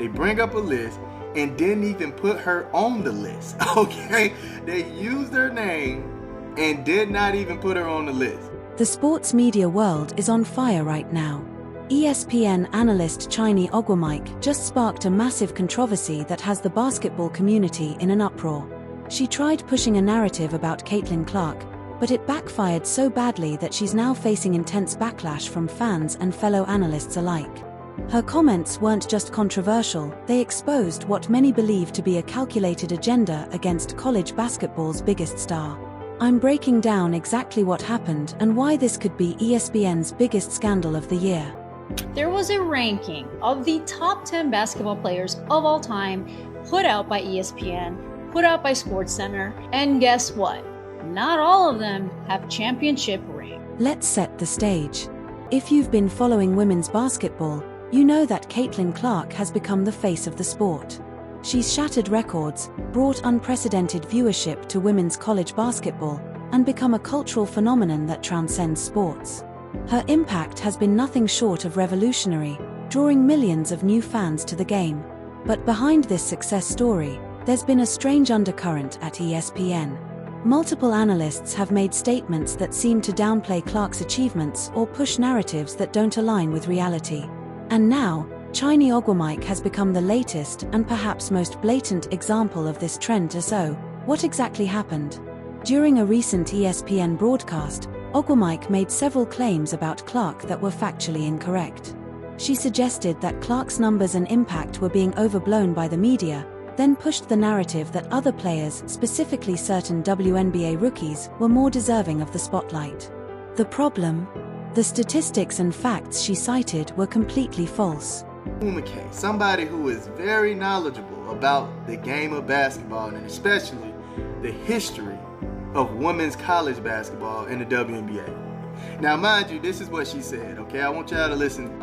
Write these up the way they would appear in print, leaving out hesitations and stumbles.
They bring up a list and didn't even put her on the list, okay? They used her name and did not even put her on the list. The sports media world is on fire right now. ESPN analyst Chiney Ogwumike just sparked a massive controversy that has the basketball community in an uproar. She tried pushing a narrative about Caitlin Clark, but it backfired so badly that she's now facing intense backlash from fans and fellow analysts alike. Her comments weren't just controversial, they exposed what many believe to be a calculated agenda against college basketball's biggest star. I'm breaking down exactly what happened and why this could be ESPN's biggest scandal of the year. There was a ranking of the top 10 basketball players of all time put out by ESPN, put out by SportsCenter, and guess what? Not all of them have championship ring. Let's set the stage. If you've been following women's basketball, you know that Caitlin Clark has become the face of the sport. She's shattered records, brought unprecedented viewership to women's college basketball, and become a cultural phenomenon that transcends sports. Her impact has been nothing short of revolutionary, drawing millions of new fans to the game. But behind this success story, there's been a strange undercurrent at ESPN. Multiple analysts have made statements that seem to downplay Clark's achievements or push narratives that don't align with reality. And now, Chiney Ogwumike has become the latest and perhaps most blatant example of this trend. So, what exactly happened? During a recent ESPN broadcast, Ogwumike made several claims about Clark that were factually incorrect. She suggested that Clark's numbers and impact were being overblown by the media, then pushed the narrative that other players, specifically certain WNBA rookies, were more deserving of the spotlight. The problem? The statistics and facts she cited were completely false. Ogwumike, somebody who is very knowledgeable about the game of basketball and especially the history of women's college basketball in the WNBA. Now, mind you, this is what she said, okay? I want y'all to listen.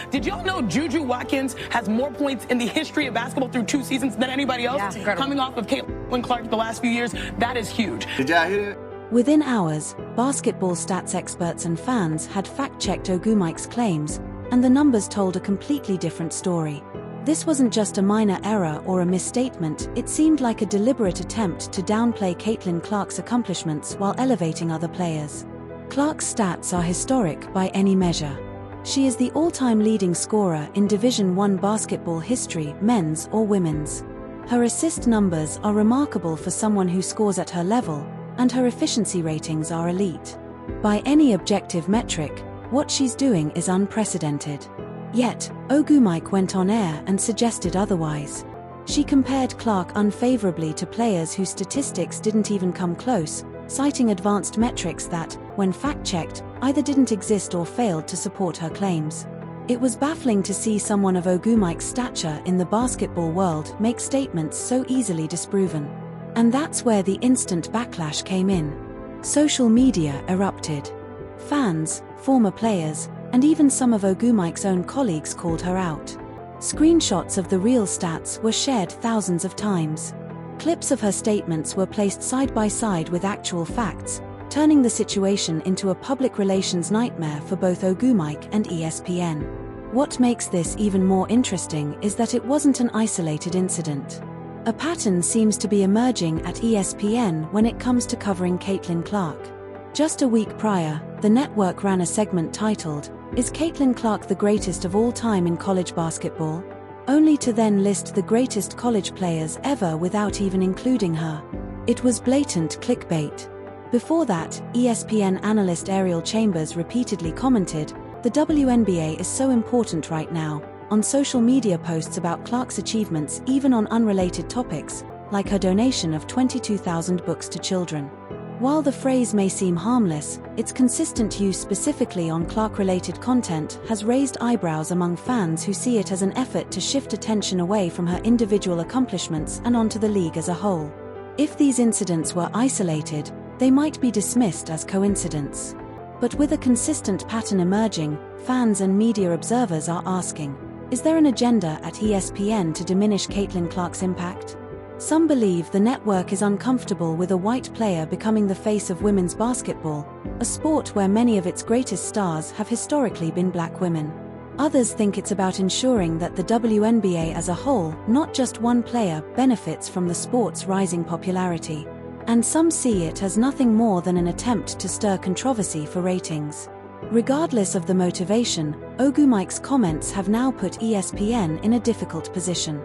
Did y'all know Juju Watkins has more points in the history of basketball through 2 seasons than anybody else? Yeah, coming off of Caitlin Clark the last few years, that is huge. Did y'all hear that? Within hours, basketball stats experts and fans had fact-checked Ogwumike's claims, and the numbers told a completely different story. This wasn't just a minor error or a misstatement, it seemed like a deliberate attempt to downplay Caitlin Clark's accomplishments while elevating other players. Clark's stats are historic by any measure. She is the all-time leading scorer in Division I basketball history, men's or women's. Her assist numbers are remarkable for someone who scores at her level, and her efficiency ratings are elite. By any objective metric, what she's doing is unprecedented. Yet, Ogwumike went on air and suggested otherwise. She compared Clark unfavorably to players whose statistics didn't even come close, citing advanced metrics that, when fact-checked, either didn't exist or failed to support her claims. It was baffling to see someone of Ogwumike's stature in the basketball world make statements so easily disproven. And that's where the instant backlash came in. Social media erupted. Fans, former players, and even some of Ogwumike's own colleagues called her out. Screenshots of the real stats were shared thousands of times. Clips of her statements were placed side by side with actual facts, turning the situation into a public relations nightmare for both Ogwumike and ESPN. What makes this even more interesting is that it wasn't an isolated incident. A pattern seems to be emerging at ESPN when it comes to covering Caitlin Clark. Just a week prior, the network ran a segment titled, "Is Caitlin Clark the greatest of all time in college basketball?" Only to then list the greatest college players ever without even including her. It was blatant clickbait. Before that, ESPN analyst Ariel Chambers repeatedly commented, "The WNBA is so important right now," on social media posts about Clark's achievements even on unrelated topics, like her donation of 22,000 books to children. While the phrase may seem harmless, its consistent use specifically on Clark-related content has raised eyebrows among fans who see it as an effort to shift attention away from her individual accomplishments and onto the league as a whole. If these incidents were isolated, they might be dismissed as coincidence. But with a consistent pattern emerging, fans and media observers are asking, is there an agenda at ESPN to diminish Caitlin Clark's impact? Some believe the network is uncomfortable with a white player becoming the face of women's basketball, a sport where many of its greatest stars have historically been black women. Others think it's about ensuring that the WNBA as a whole, not just one player, benefits from the sport's rising popularity. And some see it as nothing more than an attempt to stir controversy for ratings. Regardless of the motivation, Ogwumike's comments have now put ESPN in a difficult position.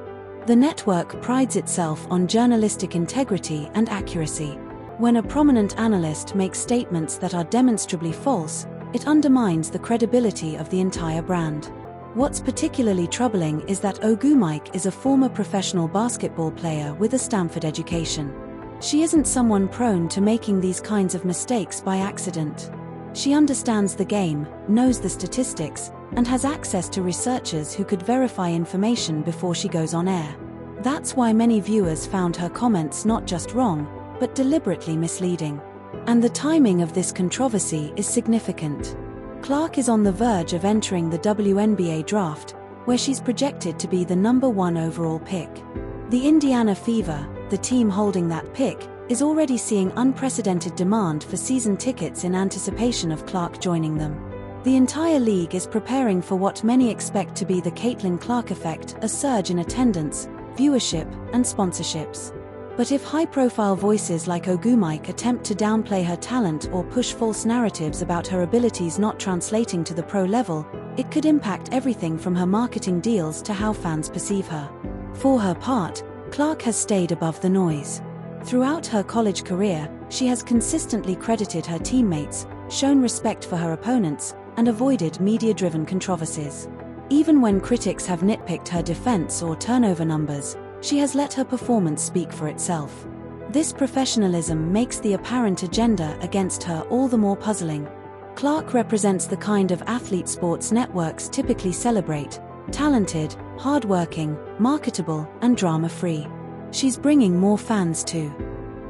The network prides itself on journalistic integrity and accuracy. When a prominent analyst makes statements that are demonstrably false, it undermines the credibility of the entire brand. What's particularly troubling is that Ogwumike is a former professional basketball player with a Stanford education. She isn't someone prone to making these kinds of mistakes by accident. She understands the game, knows the statistics, and has access to researchers who could verify information before she goes on air. That's why many viewers found her comments not just wrong, but deliberately misleading. And the timing of this controversy is significant. Clark is on the verge of entering the WNBA draft, where she's projected to be the #1 overall pick. The Indiana Fever, the team holding that pick, is already seeing unprecedented demand for season tickets in anticipation of Clark joining them. The entire league is preparing for what many expect to be the Caitlin Clark effect, a surge in attendance, viewership, and sponsorships. But if high-profile voices like Ogwumike attempt to downplay her talent or push false narratives about her abilities not translating to the pro level, it could impact everything from her marketing deals to how fans perceive her. For her part, Clark has stayed above the noise. Throughout her college career, she has consistently credited her teammates, shown respect for her opponents, and avoided media-driven controversies. Even when critics have nitpicked her defense or turnover numbers, she has let her performance speak for itself. This professionalism makes the apparent agenda against her all the more puzzling. Clark represents the kind of athlete sports networks typically celebrate: talented, hardworking, marketable, and drama-free. She's bringing more fans to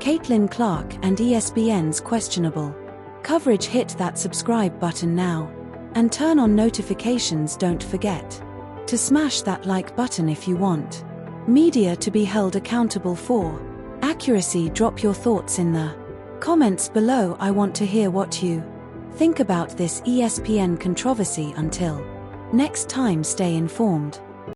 Caitlin Clark, and ESPN's questionable coverage. Hit that subscribe button now. And turn on notifications. Don't forget to smash that like button if you want media to be held accountable for accuracy. Drop your thoughts in the comments below. I want to hear what you think about this ESPN controversy. Until next time, stay informed.